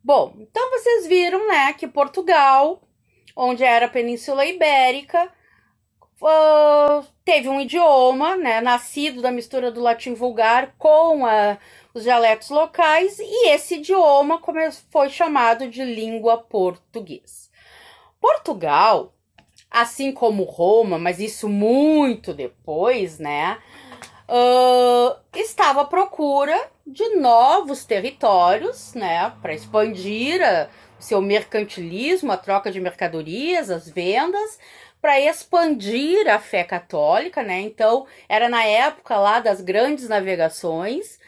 Bom, então vocês viram, né, que Portugal, onde era a Península Ibérica, teve um idioma, né, nascido da mistura do latim vulgar com os dialetos locais, e esse idioma foi chamado de língua português. Portugal, assim como Roma, mas isso muito depois, né, estava à procura de novos territórios, né, para expandir o seu mercantilismo, a troca de mercadorias, as vendas, para expandir a fé católica, né? Então, era na época lá das grandes navegações.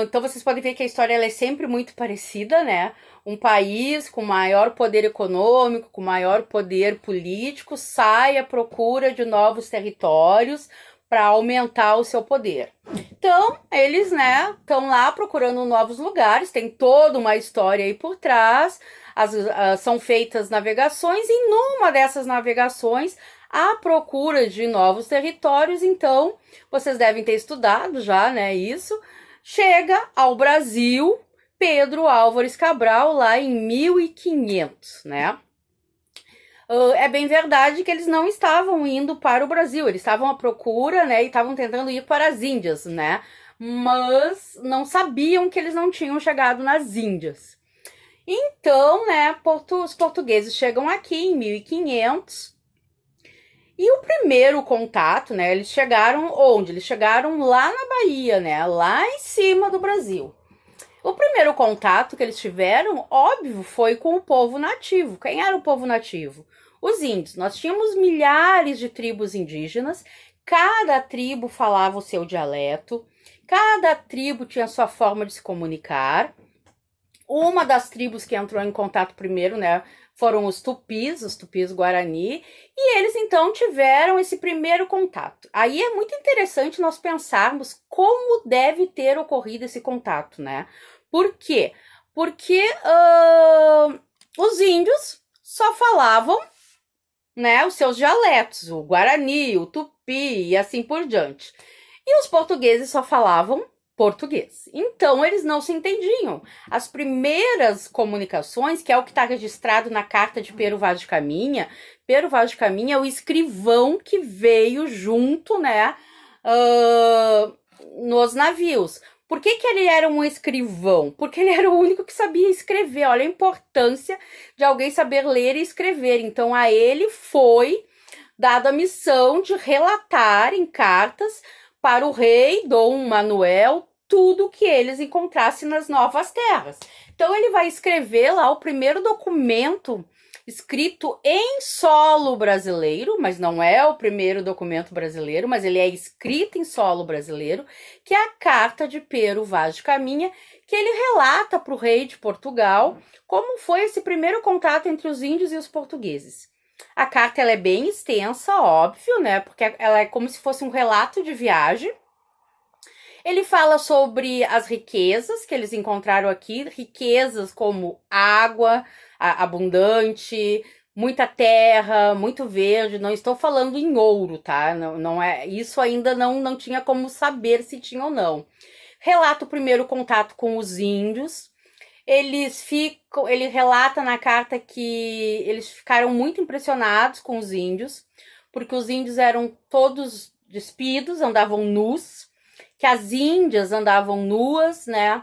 Então, vocês podem ver que a história ela é sempre muito parecida, né? Um país com maior poder econômico, com maior poder político, sai à procura de novos territórios para aumentar o seu poder. Então, eles, né, estão lá procurando novos lugares, tem toda uma história aí por trás, são feitas navegações, e numa dessas navegações, à procura de novos territórios, então, vocês devem ter estudado já, né, isso, chega ao Brasil Pedro Álvares Cabral lá em 1500, né? É bem verdade que eles não estavam indo para o Brasil, eles estavam à procura, né, e estavam tentando ir para as Índias, né, mas não sabiam que eles não tinham chegado nas Índias. Então, né, os portugueses chegam aqui em 1500 e o primeiro contato, né, eles chegaram onde? Eles chegaram lá na Bahia, né, lá em cima do Brasil. O primeiro contato que eles tiveram, óbvio, foi com o povo nativo. Quem era o povo nativo? Os índios. Nós tínhamos milhares de tribos indígenas, cada tribo falava o seu dialeto, cada tribo tinha a sua forma de se comunicar. Uma das tribos que entrou em contato primeiro, né, foram os tupis guarani, e eles então tiveram esse primeiro contato. Aí é muito interessante nós pensarmos como deve ter ocorrido esse contato, né? Por quê? Porque os índios só falavam, né, os seus dialetos, o guarani, o tupi e assim por diante. E os portugueses só falavam português. Então, eles não se entendiam. As primeiras comunicações, que é o que está registrado na carta de Pero Vaz de Caminha, Pero Vaz de Caminha é o escrivão que veio junto, né, nos navios. Por que ele era um escrivão? Porque ele era o único que sabia escrever. Olha a importância de alguém saber ler e escrever. Então, a ele foi dada a missão de relatar em cartas para o rei Dom Manuel tudo que eles encontrassem nas novas terras. Então, ele vai escrever lá o primeiro documento escrito em solo brasileiro, mas não é o primeiro documento brasileiro, mas ele é escrito em solo brasileiro, que é a Carta de Pero Vaz de Caminha, que ele relata para o rei de Portugal como foi esse primeiro contato entre os índios e os portugueses. A carta ela é bem extensa, óbvio, né? Porque ela é como se fosse um relato de viagem. Ele fala sobre as riquezas que eles encontraram aqui, riquezas como água abundante, muita terra, muito verde. Não estou falando em ouro, tá? Não é isso, ainda não tinha como saber se tinha ou não. Relata o primeiro contato com os índios. Ele relata na carta que eles ficaram muito impressionados com os índios, porque os índios eram todos despidos, andavam nus, que as índias andavam nuas, né?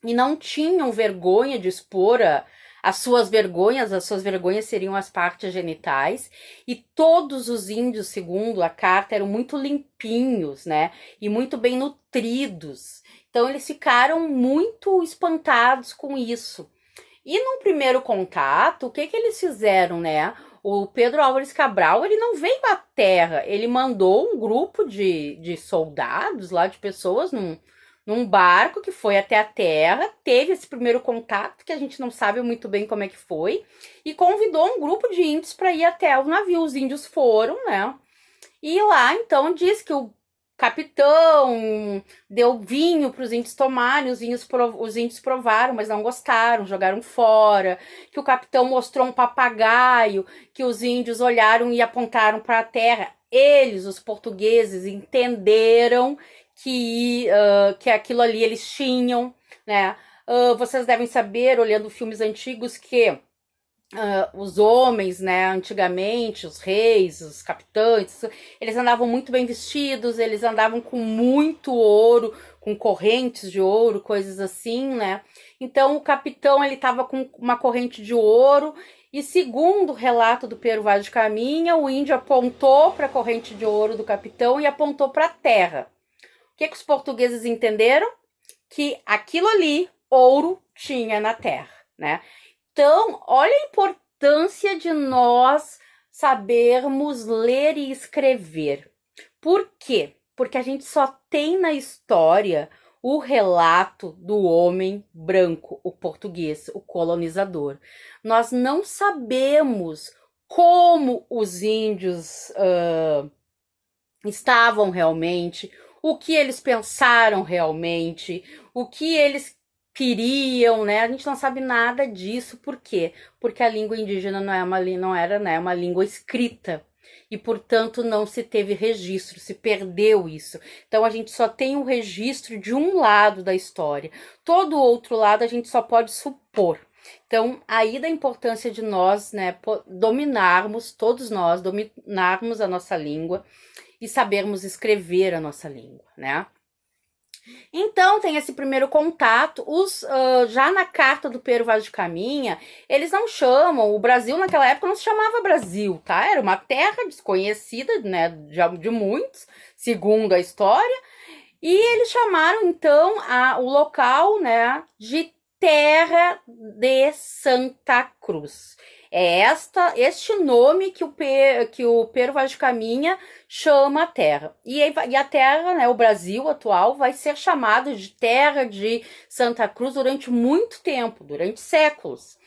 E não tinham vergonha de expor as suas vergonhas seriam as partes genitais, e todos os índios, segundo a carta, eram muito limpinhos, né? E muito bem nutridos. Então, eles ficaram muito espantados com isso. E no primeiro contato, o que eles fizeram, né? O Pedro Álvares Cabral, ele não veio à terra, ele mandou um grupo de soldados lá, de pessoas, num barco que foi até a terra, teve esse primeiro contato, que a gente não sabe muito bem como é que foi, e convidou um grupo de índios para ir até o navio. Os índios foram, né? E lá, então, diz que o capitão deu vinho para os índios tomarem, os índios provaram, mas não gostaram, jogaram fora, que o capitão mostrou um papagaio, que os índios olharam e apontaram para a terra. Eles, os portugueses, entenderam que aquilo ali eles tinham, né? Vocês devem saber, olhando filmes antigos, que os homens, né, antigamente, os reis, os capitães, eles andavam muito bem vestidos, eles andavam com muito ouro, com correntes de ouro, coisas assim, né? Então o capitão, ele estava com uma corrente de ouro, e segundo o relato do Pero Vaz de Caminha, o índio apontou para a corrente de ouro do capitão e apontou para a terra. O que os portugueses entenderam? Que aquilo ali, ouro, tinha na terra, né? Então, olha a importância de nós sabermos ler e escrever. Por quê? Porque a gente só tem na história o relato do homem branco, o português, o colonizador. Nós não sabemos como os índios estavam realmente, o que eles pensaram realmente, o que eles queriam, né? A gente não sabe nada disso. Por quê? Porque a língua indígena não era, né, uma língua escrita. E, portanto, não se teve registro, se perdeu isso. Então, a gente só tem o registro de um lado da história. Todo o outro lado a gente só pode supor. Então, aí da importância de nós, né, dominarmos, todos nós, dominarmos a nossa língua e sabermos escrever a nossa língua, né? Então, tem esse primeiro contato. Já na carta do Pero Vaz de Caminha, eles não chamam, o Brasil naquela época não se chamava Brasil, tá? Era uma terra desconhecida, né, de muitos, segundo a história, e eles chamaram, então, o local, né, de Terra de Santa Cruz. É este nome que o Pero Vaz de Caminha chama a terra. E a terra, né, o Brasil atual, vai ser chamado de Terra de Santa Cruz durante muito tempo, durante séculos.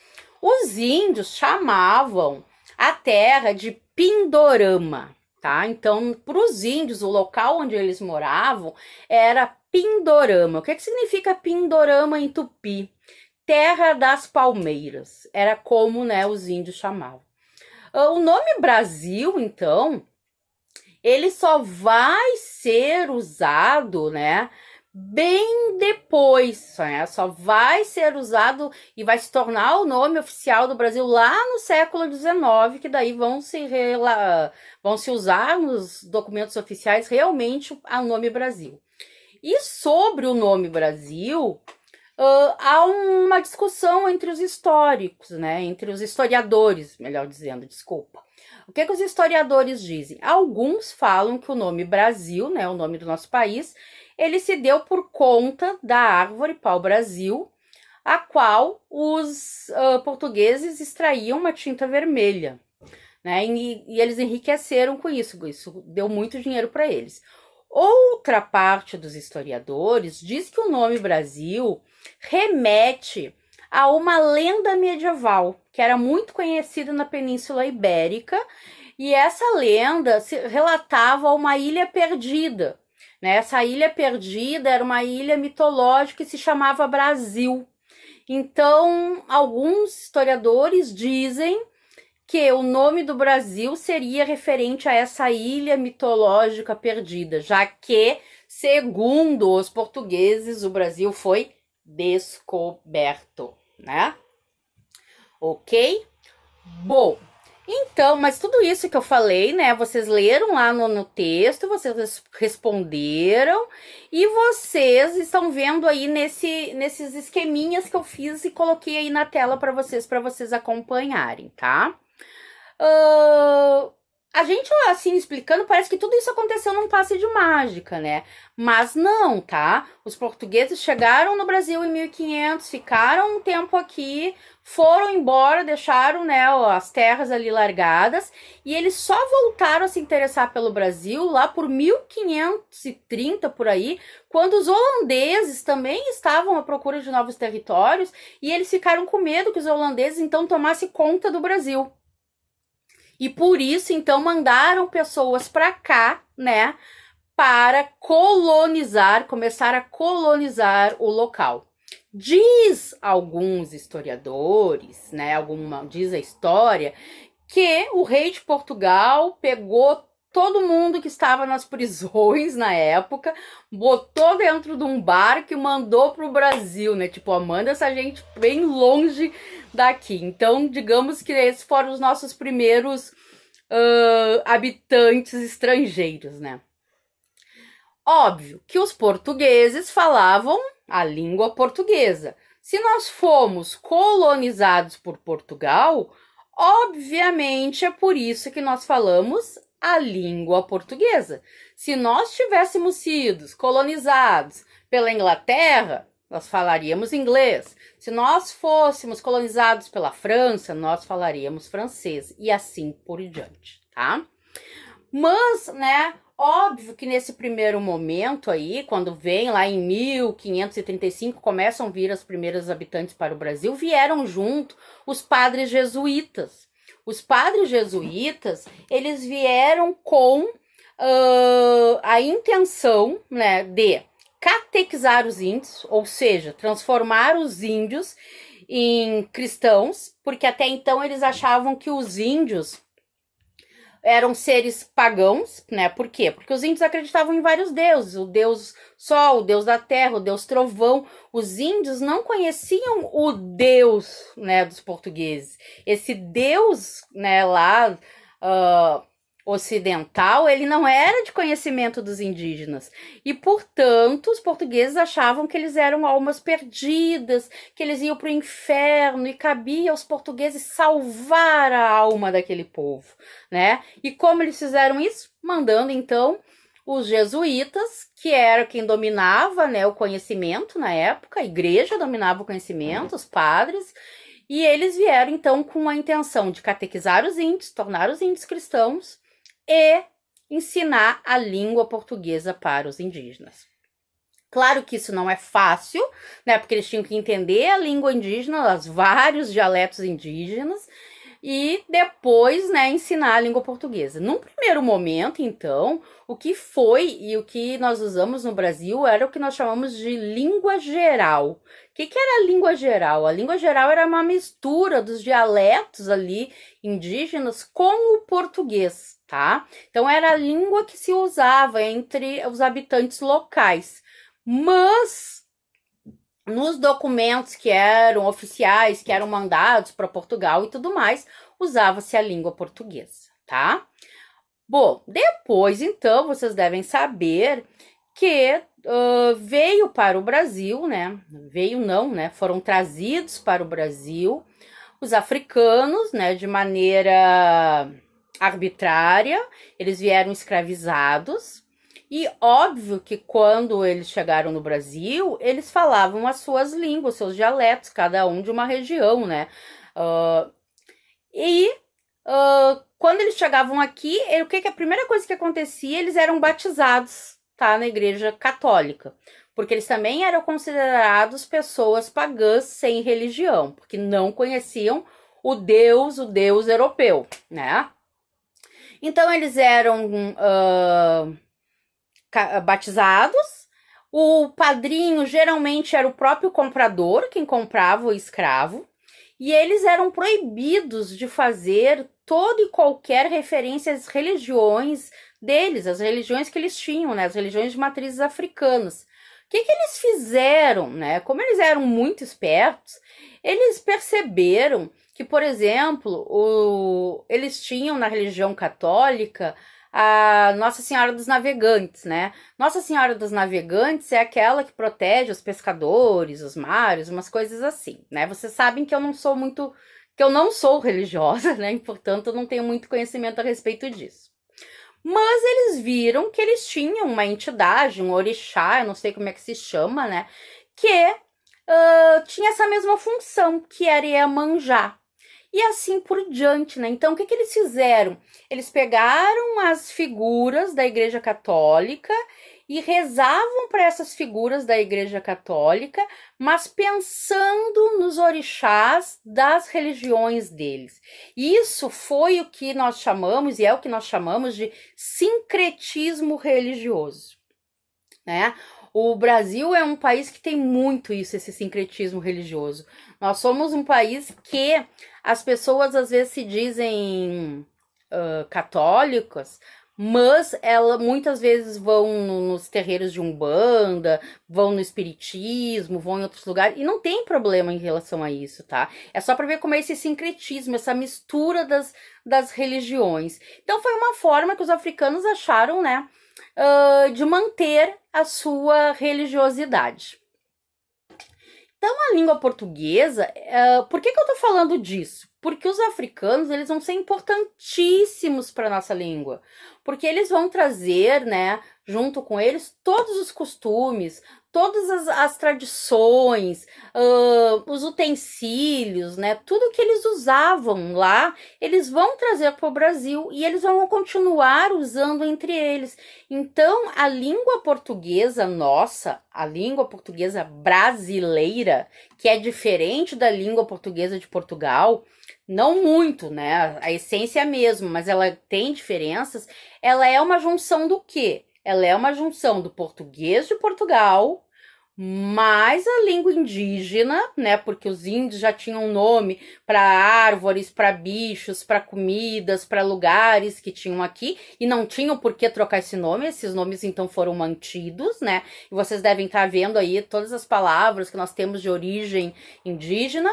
Os índios chamavam a terra de Pindorama, tá? Então, para os índios, o local onde eles moravam era Pindorama. O que significa Pindorama em tupi? Terra das Palmeiras, era como, né, os índios chamavam. O nome Brasil, então, ele só vai ser usado, né, bem depois, né? Só vai ser usado e vai se tornar o nome oficial do Brasil lá no século XIX, que daí vão se usar nos documentos oficiais realmente o nome Brasil. E sobre o nome Brasil, há uma discussão entre os históricos, né? Entre os historiadores, melhor dizendo, desculpa. O que os historiadores dizem? Alguns falam que o nome Brasil, né, o nome do nosso país, ele se deu por conta da árvore pau-brasil, a qual os portugueses extraíam uma tinta vermelha, né? E eles enriqueceram com isso. Isso deu muito dinheiro para eles. Outra parte dos historiadores diz que o nome Brasil remete a uma lenda medieval que era muito conhecida na Península Ibérica, e essa lenda relatava uma ilha perdida, né? Essa ilha perdida era uma ilha mitológica que se chamava Brasil. Então, alguns historiadores dizem que o nome do Brasil seria referente a essa ilha mitológica perdida, já que, segundo os portugueses, o Brasil foi descoberto, né? Ok? Bom, então, mas tudo isso que eu falei, né, vocês leram lá no texto, vocês responderam, e vocês estão vendo aí nesses esqueminhas que eu fiz e coloquei aí na tela para vocês acompanharem, tá? A gente, assim, explicando, parece que tudo isso aconteceu num passe de mágica, né? Mas não, tá? Os portugueses chegaram no Brasil em 1500, ficaram um tempo aqui, foram embora, deixaram, né, as terras ali largadas, e eles só voltaram a se interessar pelo Brasil lá por 1530, por aí, quando os holandeses também estavam à procura de novos territórios, e eles ficaram com medo que os holandeses, então, tomassem conta do Brasil. E por isso, então, mandaram pessoas para cá, né, para começar a colonizar o local. Diz alguns historiadores, né, diz a história, que o rei de Portugal pegou todo mundo que estava nas prisões na época, botou dentro de um barco e mandou para o Brasil, né? Tipo, manda essa gente bem longe daqui. Então, digamos que esses foram os nossos primeiros habitantes estrangeiros, né? Óbvio que os portugueses falavam a língua portuguesa. Se nós fomos colonizados por Portugal, obviamente é por isso que nós falamos a língua portuguesa. Se nós tivéssemos sido colonizados pela Inglaterra, nós falaríamos inglês. Se nós fôssemos colonizados pela França, nós falaríamos francês e assim por diante, tá? Mas, né, óbvio que nesse primeiro momento aí, quando vem lá em 1535, começam a vir as primeiras habitantes para o Brasil, vieram junto os padres jesuítas. Os padres jesuítas, eles vieram com a intenção, né, de catequizar os índios, ou seja, transformar os índios em cristãos, porque até então eles achavam que os índios eram seres pagãos, né? Por quê? Porque os índios acreditavam em vários deuses, o deus sol, o deus da terra, o deus trovão. Os índios não conheciam o deus, né, dos portugueses. Esse deus, né, lá ocidental, ele não era de conhecimento dos indígenas. E, portanto, os portugueses achavam que eles eram almas perdidas, que eles iam para o inferno e cabia aos portugueses salvar a alma daquele povo, né? E como eles fizeram isso? Mandando, então, os jesuítas, que era quem dominava, né, o conhecimento na época, a igreja dominava o conhecimento, os padres, e eles vieram, então, com a intenção de catequizar os índios, tornar os índios cristãos, e ensinar a língua portuguesa para os indígenas. Claro que isso não é fácil, né? Porque eles tinham que entender a língua indígena, os vários dialetos indígenas, e depois, né, ensinar a língua portuguesa. Num primeiro momento, então, o que foi e o que nós usamos no Brasil era o que nós chamamos de língua geral. O que era a língua geral? A língua geral era uma mistura dos dialetos ali indígenas com o português, tá? Então, era a língua que se usava entre os habitantes locais. Mas nos documentos que eram oficiais, que eram mandados para Portugal e tudo mais, usava-se a língua portuguesa, tá? Bom, depois, então, vocês devem saber que veio para o Brasil, né? Veio não, né? Foram trazidos para o Brasil os africanos, né? De maneira arbitrária, eles vieram escravizados. E óbvio que quando eles chegaram no Brasil, eles falavam as suas línguas, seus dialetos, cada um de uma região, né? Quando eles chegavam aqui, o que a primeira coisa que acontecia, eles eram batizados, tá? Na igreja católica. Porque eles também eram considerados pessoas pagãs sem religião, porque não conheciam o Deus europeu, né? Então, eles eram batizados. O padrinho geralmente era o próprio comprador, quem comprava o escravo, e eles eram proibidos de fazer toda e qualquer referência às religiões deles, as religiões que eles tinham, né, as religiões de matrizes africanas. O que eles fizeram, né? Como eles eram muito espertos, eles perceberam que, por exemplo, eles tinham na religião católica a Nossa Senhora dos Navegantes, né? Nossa Senhora dos Navegantes é aquela que protege os pescadores, os mares, umas coisas assim, né? Vocês sabem que eu não sou religiosa, né? E, portanto, eu não tenho muito conhecimento a respeito disso. Mas eles viram que eles tinham uma entidade, um orixá, eu não sei como é que se chama, né? Que tinha essa mesma função, que era Iemanjá. E assim por diante, né? Então, o que eles fizeram? Eles pegaram as figuras da Igreja Católica e rezavam para essas figuras da Igreja Católica, mas pensando nos orixás das religiões deles. Isso foi o que nós chamamos, e é o que nós chamamos de sincretismo religioso, né? O Brasil é um país que tem muito isso, esse sincretismo religioso. Nós somos um país que as pessoas às vezes se dizem católicas, mas ela muitas vezes vão nos terreiros de Umbanda, vão no espiritismo, vão em outros lugares, e não tem problema em relação a isso, tá? É só para ver como é esse sincretismo, essa mistura das religiões. Então foi uma forma que os africanos acharam, né, de manter a sua religiosidade. Então, a língua portuguesa, por que eu tô falando disso? Porque os africanos, eles vão ser importantíssimos para nossa língua, porque eles vão trazer, né, junto com eles, todos os costumes, todas as tradições, os utensílios, né, tudo que eles usavam lá, eles vão trazer para o Brasil e eles vão continuar usando entre eles. Então, a língua portuguesa nossa, a língua portuguesa brasileira, que é diferente da língua portuguesa de Portugal, não muito, né? A essência é a mesma, mas ela tem diferenças. Ela é uma junção do quê? Ela é uma junção do português de Portugal mais a língua indígena, né? Porque os índios já tinham nome para árvores, para bichos, para comidas, para lugares que tinham aqui e não tinham por que trocar esse nome. Esses nomes então foram mantidos, né? E vocês devem estar vendo aí todas as palavras que nós temos de origem indígena,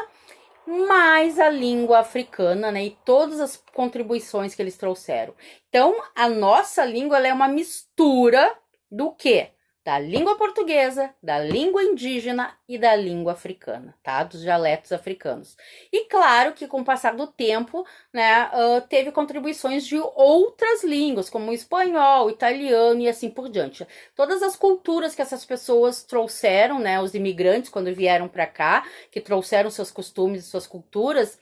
mais a língua africana, né? E todas as contribuições que eles trouxeram. Então, a nossa língua ela é uma mistura do quê? Da língua portuguesa, da língua indígena e da língua africana, tá? Dos dialetos africanos. E claro que com o passar do tempo, né, teve contribuições de outras línguas, como o espanhol, o italiano e assim por diante. Todas as culturas que essas pessoas trouxeram, né, os imigrantes quando vieram para cá, que trouxeram seus costumes e suas culturas,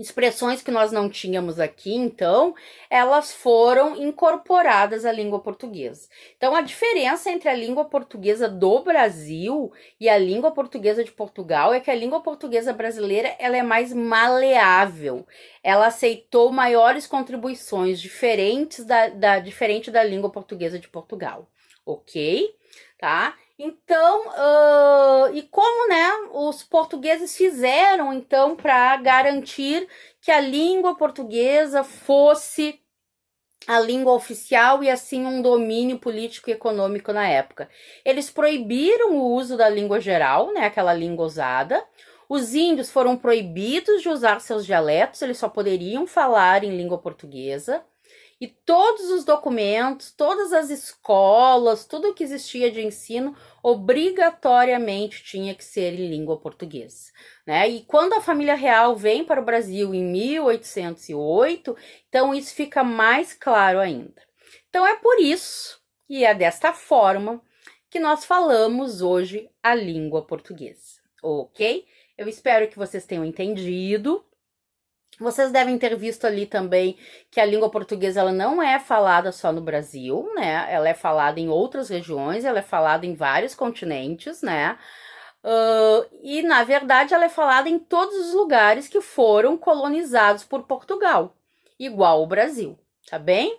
expressões que nós não tínhamos aqui, então, elas foram incorporadas à língua portuguesa. Então, a diferença entre a língua portuguesa do Brasil e a língua portuguesa de Portugal é que a língua portuguesa brasileira ela é mais maleável. Ela aceitou maiores contribuições diferente da língua portuguesa de Portugal, ok? Tá? Então, e como, né, os portugueses fizeram, então, para garantir que a língua portuguesa fosse a língua oficial e, assim, um domínio político e econômico na época? Eles proibiram o uso da língua geral, né, aquela língua usada. Os índios foram proibidos de usar seus dialetos, eles só poderiam falar em língua portuguesa. E todos os documentos, todas as escolas, tudo que existia de ensino, obrigatoriamente tinha que ser em língua portuguesa, né? E quando a família real vem para o Brasil em 1808, então isso fica mais claro ainda. Então é por isso, e é desta forma, que nós falamos hoje a língua portuguesa, ok? Eu espero que vocês tenham entendido. Vocês devem ter visto ali também que a língua portuguesa ela não é falada só no Brasil, né? Ela é falada em outras regiões, ela é falada em vários continentes, né? E, na verdade, ela é falada em todos os lugares que foram colonizados por Portugal, igual o Brasil, tá bem?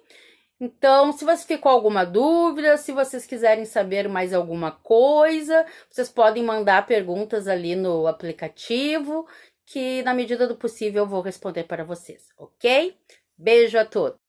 Então, se você ficou alguma dúvida, se vocês quiserem saber mais alguma coisa, vocês podem mandar perguntas ali no aplicativo, que na medida do possível eu vou responder para vocês, ok? Beijo a todos!